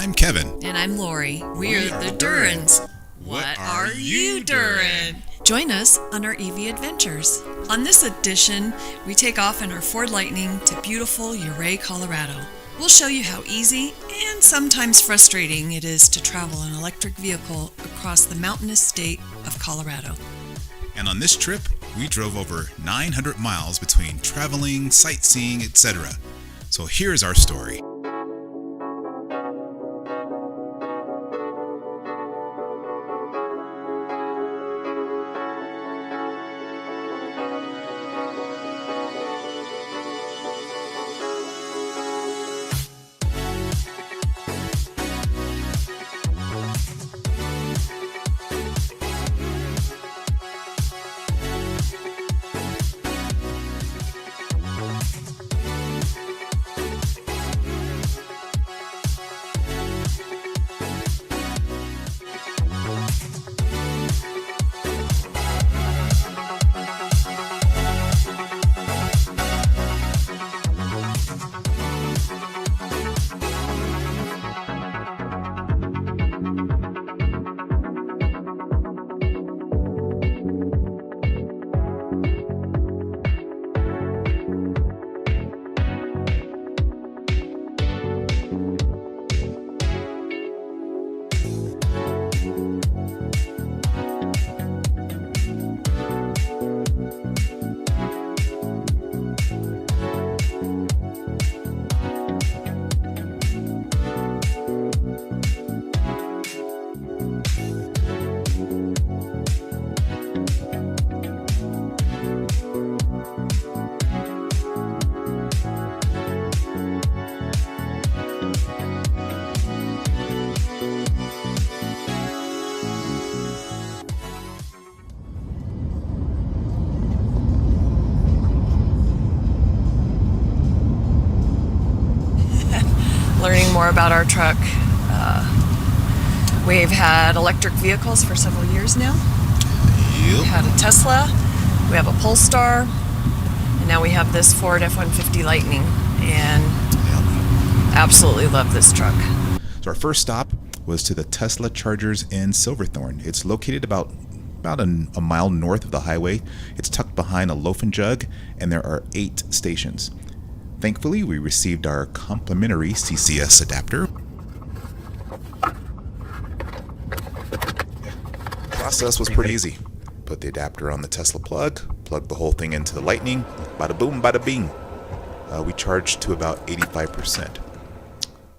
I'm Kevin. And I'm Lori. We're the Durens. What are you, Duren? Join us on our EV adventures. On this edition, we take off in our Ford Lightning to beautiful Ouray, Colorado. We'll show you how easy and sometimes frustrating it is to travel an electric vehicle across the mountainous state of Colorado. And on this trip, we drove over 900 miles between traveling, sightseeing, etc. So here's our story. Learning more about our truck. We've had electric vehicles for several years now. Yep. We had a Tesla, we have a Polestar, and now we have this Ford F-150 Lightning, and absolutely love this truck. So our first stop was to the Tesla Chargers in Silverthorne. It's located about a mile north of the highway. It's tucked behind a loaf and jug, and there are 8 stations. Thankfully, we received our complimentary CCS adapter. The process was pretty easy. Put the adapter on the Tesla plug the whole thing into the Lightning, bada boom, bada bing. We charged to about 85%.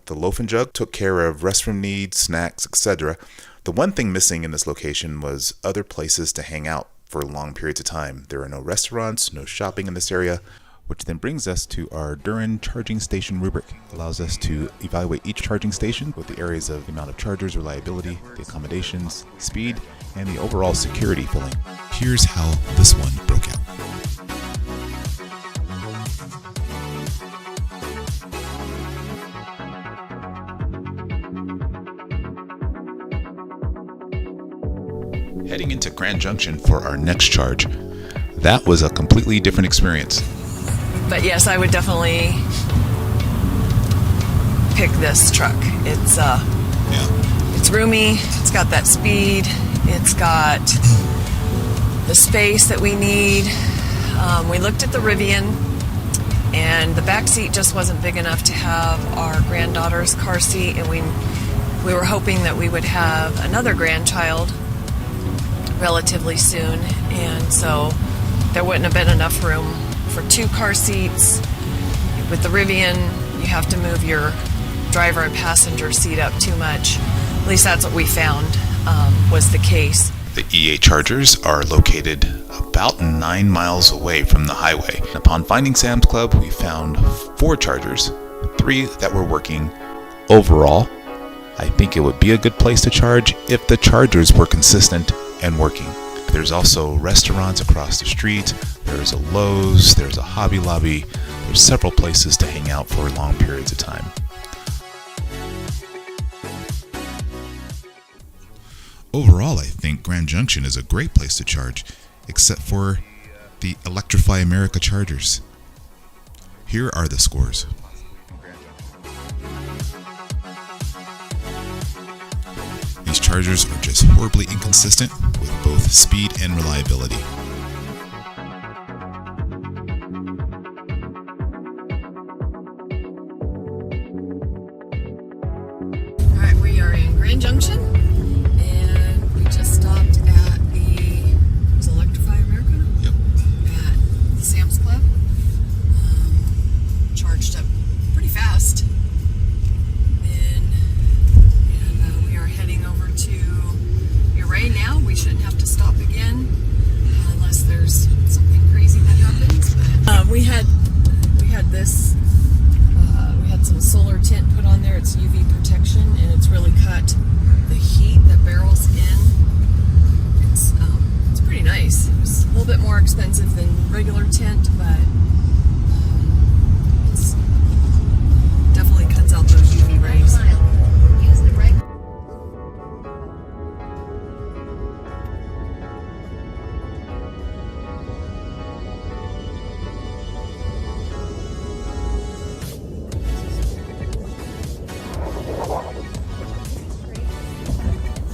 The loaf and jug took care of restroom needs, snacks, etc. The one thing missing in this location was other places to hang out for long periods of time. There are no restaurants, no shopping in this area. Which then brings us to our Duren charging station rubric. It allows us to evaluate each charging station with the areas of the amount of chargers, reliability, the accommodations, speed, and the overall security feeling. Here's how this one broke out. Heading into Grand Junction for our next charge. That was a completely different experience. But yes, I would definitely pick this truck. It's roomy, it's got that speed, it's got the space that we need. We looked at the Rivian, and the back seat just wasn't big enough to have our granddaughter's car seat, and we were hoping that we would have another grandchild relatively soon, and so there wouldn't have been enough room for 2 car seats. With the Rivian, you have to move your driver and passenger seat up too much. At least that's what we found was the case. The EA chargers are located about 9 miles away from the highway. Upon finding Sam's Club, we found 4 chargers, 3 that were working. Overall, I think it would be a good place to charge if the chargers were consistent and working. There's also restaurants across the street, there's a Lowe's, there's a Hobby Lobby, there's several places to hang out for long periods of time. Overall, I think Grand Junction is a great place to charge, except for the Electrify America chargers. Here are the scores. Chargers are just horribly inconsistent with both speed and reliability. All right, we are in Grand Junction, and we just stopped at was it Electrify America? Yep. At the Sam's Club. Charged up pretty fast. And we are heading over to Duren now. We shouldn't have to stop again unless there's something crazy that happens. But we had this. We had some solar tint put on there. It's UV protection, and it's really cut the heat that barrels in. It's pretty nice. It was a little bit more expensive than regular tint, but it's definitely cuts out those UV rays. Use the right.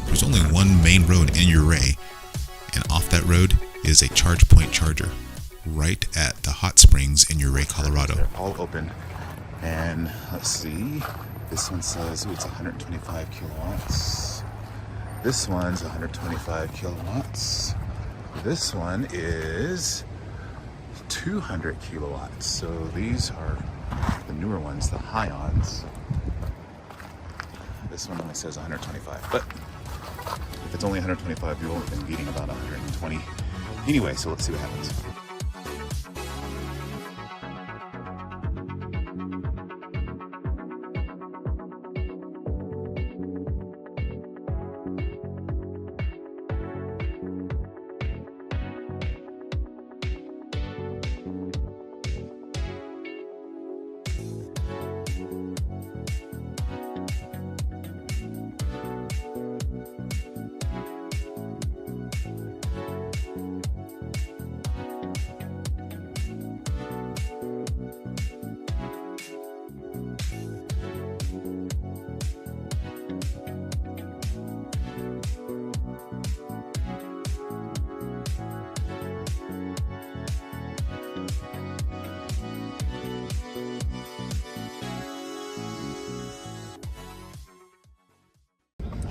There's only one main road in Uray, and off that road is a charge point charger right at the hot springs in Uray, Colorado. They're all open, and let's see, this one says it's 125 kilowatts. This one's 125 kilowatts. This one is 200 kilowatts. So these are the newer ones, the high-ons. This one only says 125, but if it's only 125, you've only been getting about 120. Anyway, so let's see what happens.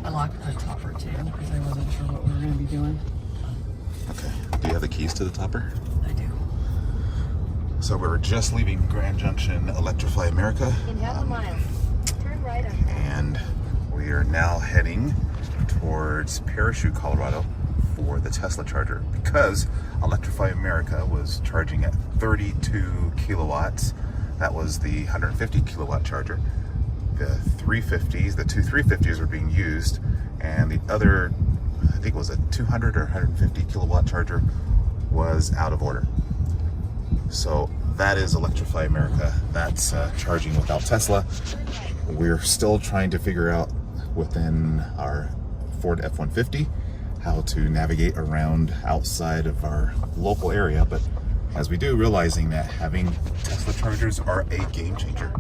I locked the topper too because I wasn't sure what we were going to be doing. Okay. Do you have the keys to the topper? I do. So we were just leaving Grand Junction, Electrify America. In half a mile. Turn right on. And we are now heading towards Parachute, Colorado for the Tesla charger because Electrify America was charging at 32 kilowatts. That was the 150 kilowatt charger. The 350s, the two 350s were being used, and the other, I think it was a 200 or 150 kilowatt charger, was out of order. So that is Electrify America. That's charging without Tesla. We're still trying to figure out within our Ford F-150 how to navigate around outside of our local area, but as we do, realizing that having Tesla chargers are a game changer.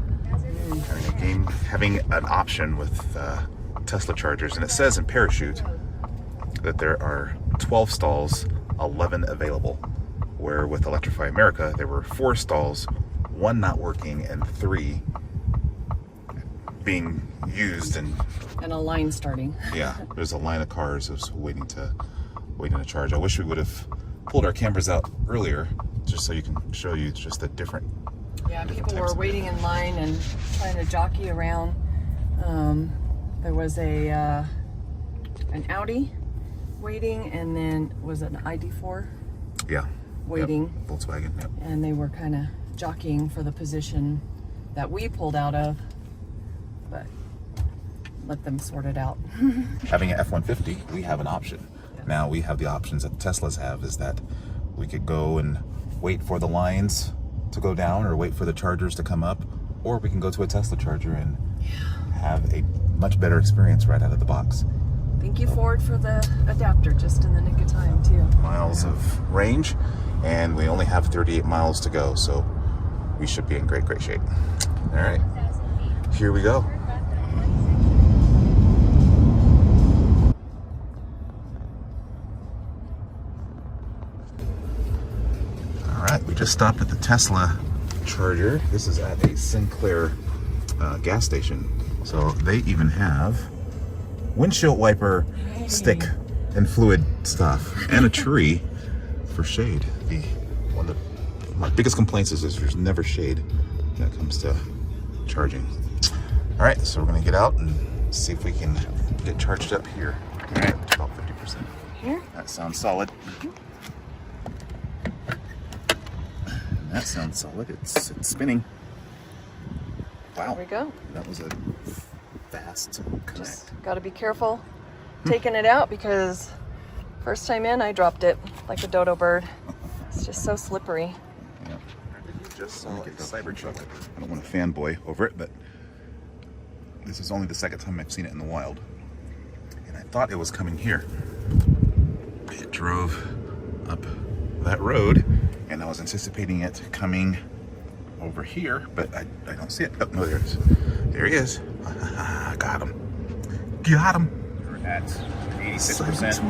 Having an option with Tesla chargers, and it says in Parachute that there are 12 stalls, 11 available, where with Electrify America there were 4 stalls, 1 not working and 3 being used, and a line starting. yeah, there's a line of cars that's waiting to charge. I wish we would have pulled our cameras out earlier just so you can show you just the different. Yeah, people were waiting in line and trying to jockey around. There was an Audi waiting, and then was it an ID4? Yeah. Waiting. Yep. Volkswagen. Yep. And they were kind of jockeying for the position that we pulled out of, but let them sort it out. Having an F-150, we have an option. Yeah. Now we have the options that Teslas have, is that we could go and wait for the lines to go down or wait for the chargers to come up, or we can go to a Tesla charger and have a much better experience right out of the box. Thank you, Ford, for the adapter just in the nick of time too. Miles of range, and we only have 38 miles to go, so we should be in great shape. All right, here we go. Just stopped at the Tesla charger. This is at a Sinclair gas station. So they even have windshield wiper stick and fluid stuff and a tree for shade. One of my biggest complaints is there's never shade when it comes to charging. All right, so we're gonna get out and see if we can get charged up here. All right, about 50%. Here? That sounds solid. That sounds solid. It's spinning. Wow. There we go. That was a fast connect. Just got to be careful taking it out because first time in I dropped it like a dodo bird. It's just so slippery. Yeah. Just let me get the Cybertruck. I don't want to fanboy over it, but this is only the second time I've seen it in the wild. And I thought it was coming here. It drove up that road and I was anticipating it coming over here, but I don't see it. Oh, no, there it is. There he is. Got him. Got him. We're at 86%.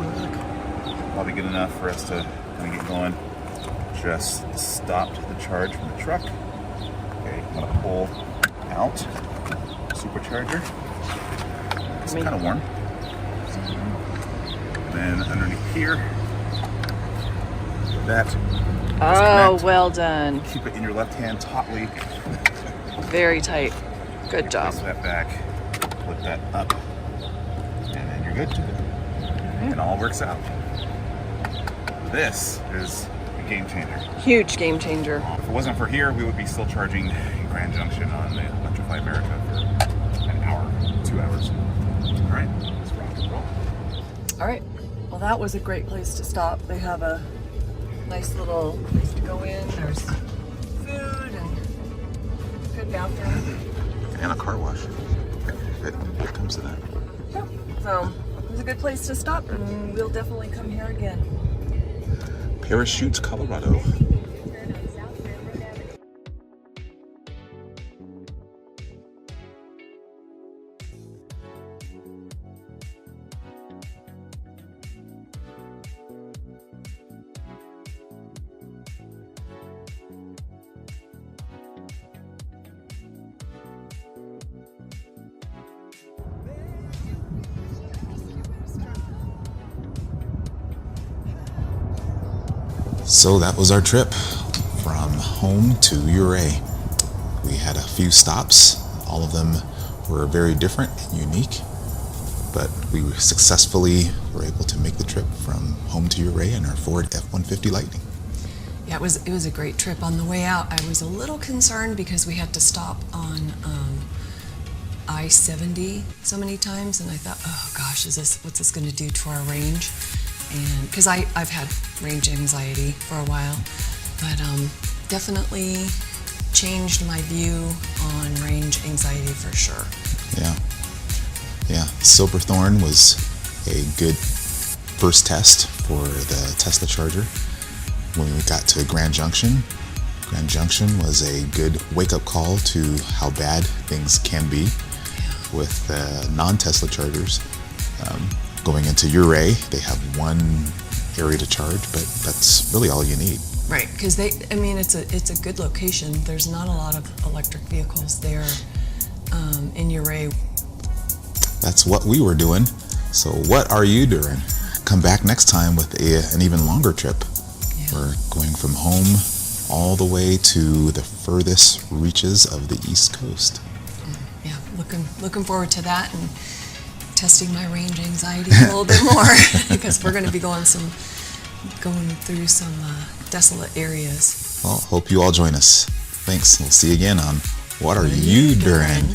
Probably good enough for us to kind of get going. Just stopped the charge from the truck. Okay, I'm gonna pull out the supercharger. It's kind of warm. And then underneath here, that. Oh, well done. Keep it in your left hand tautly. Very tight. Good job. Press that back, flip that up, and then you're good. It all works out. This is a game changer. Huge game changer. If it wasn't for here, we would be still charging in Grand Junction on the Electrify America for an hour, 2 hours. All right, let's rock and roll. All right. Well, that was a great place to stop. They have a nice little place to go in. There's food and good bathroom. And a car wash. It comes to that. Yeah. So it was a good place to stop, and we'll definitely come here again. Parachutes, Colorado. So that was our trip from home to Ouray. We had a few stops. All of them were very different, unique, but we successfully were able to make the trip from home to Ouray in our Ford F-150 Lightning. Yeah, it was a great trip. On the way out, I was a little concerned because we had to stop on I-70 so many times, and I thought, oh gosh, what's this going to do to our range? And because I've had range anxiety for a while, but definitely changed my view on range anxiety for sure. Yeah. Silverthorne was a good first test for the Tesla charger. When we got to Grand Junction was a good wake-up call to how bad things can be with non-Tesla chargers. Going into Ouray, they have one area to charge, but that's really all you need. Right, because it's a good location. There's not a lot of electric vehicles there in Ouray. That's what we were doing. So what are you doing? Come back next time with an even longer trip. Yeah. We're going from home all the way to the furthest reaches of the East Coast. Yeah, looking forward to that and testing my range anxiety a little bit more because we're going to be going through some desolate areas. Well, hope you all join us. Thanks. We'll see you again on What Are You Duren?